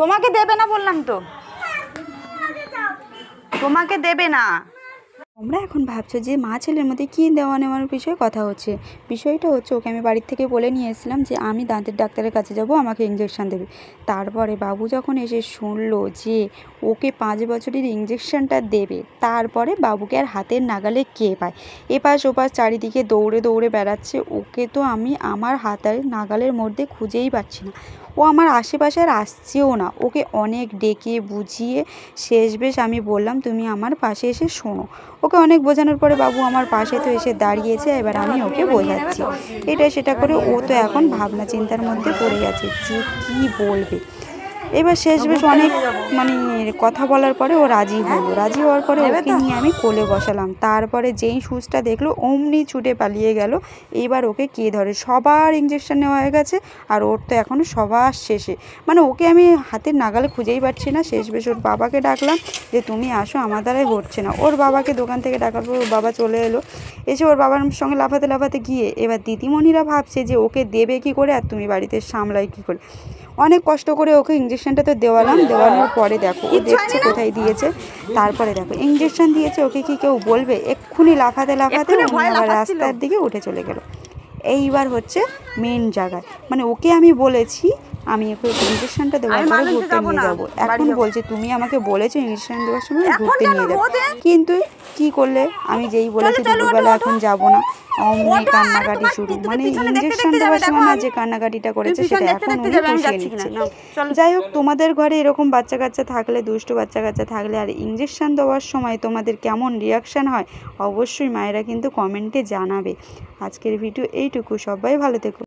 তোমাকে দেবে না বললাম তো, তোমাকে দেবে না। তোমরা এখন ভাবছো যে মা ছেলের মধ্যে কী দেওয়া নেওয়ার বিষয়ে কথা হচ্ছে। বিষয়টা হচ্ছে ওকে আমি বাড়ির থেকে বলে নিয়ে এসেছিলাম যে আমি দাঁতের ডাক্তারের কাছে যাব, আমাকে ইঞ্জেকশান দেবে। তারপরে বাবু যখন এসে শুনলো যে ওকে 5 বছরের ইঞ্জেকশানটা দেবে, তারপরে বাবুকে আর হাতের নাগালে কে পায়, এপাশ ওপাশ চারিদিকে দৌড়ে দৌড়ে বেড়াচ্ছে। ওকে তো আমি আমার হাতের নাগালের মধ্যে খুঁজেই পাচ্ছি না। ও আমার আশেপাশে আর আসছেও না। ওকে অনেক ডেকে বুঝিয়ে শেষমেশ আমি বললাম তুমি আমার পাশে এসে শোনো। ওকে অনেক বোঝানোর পরে বাবু আমার পাশে তো এসে দাঁড়িয়েছে। এবার আমি ওকে বোঝাচ্ছি, এটা সেটা করে ও তো এখন ভাবনা চিন্তার মধ্যে পড়ে গেছে যে কী বলবে। এবার শেষমেশ অনেক কথা বলার পরে ও রাজি হলো। রাজি হওয়ার পরে ওকে নিয়ে আমি কোলে বসালাম। তারপরে যেই সুচটা দেখলো অমনি ছুটে পালিয়ে গেল। এবার ওকে কে ধরে, সবার ইঞ্জেকশন নেওয়া হয়ে গেছে আর ওর তো এখনও সবার শেষে। ওকে আমি হাতের নাগালে খুঁজেই পাচ্ছি না। শেষমেশ ওর বাবাকে ডাকলাম যে তুমি আসো, আমার দ্বারাই হচ্ছে না। ওর বাবাকে দোকান থেকে ডাকার পর ওর বাবা চলে এলো। এসে ওর বাবার সঙ্গে লাফাতে লাফাতে গিয়ে এবার দিদিমণিরা ভাবছে যে ওকে দেবে কী করে আর তুমি বাড়িতে সামলাই কী করে। অনেক কষ্ট করে ওকে ইঞ্জেকশনটা তো দেওয়ালাম। দেওয়ানোর পরে দেখো ও দেখছে কোথায় দিয়েছে। তারপরে দেখো ইঞ্জেকশন দিয়েছে, ওকে কি কেউ বলবে? এক্ষুনি লাফাতে লাফাতে আবার রাস্তার দিকে উঠে চলে গেল। এইবার হচ্ছে মেন জায়গায়, ওকে আমি বলেছি আমি ওকে ইঞ্জেকশনটা দেওয়ার পরে ঘুরতে নিয়ে যাবো। এখন বলছে তুমি আমাকে বলেছো ইঞ্জেকশন দেওয়ার সময় ঘুরতে নিয়ে যাবো, কিন্তু কি করলে আমি যেই বলেছি দুপুরবেলা এখন যাব না, অমনি কান্নাকাটি শুরু। ইঞ্জেকশন দেওয়ার সময় না যে কান্নাকাটিটা করেছে সেটা এখন উনি পুষিয়ে নিচ্ছে। যাই হোক, তোমাদের ঘরে এরকম বাচ্চা কাচ্চা থাকলে, দুষ্টু বাচ্চা কাচ্চা থাকলে আর ইঞ্জেকশন দেওয়ার সময় তোমাদের কেমন রিয়াকশান হয় অবশ্যই মায়েরা কিন্তু কমেন্টে জানাবে। আজকের ভিডিও এইটুকু, সবাই ভালো থেকো।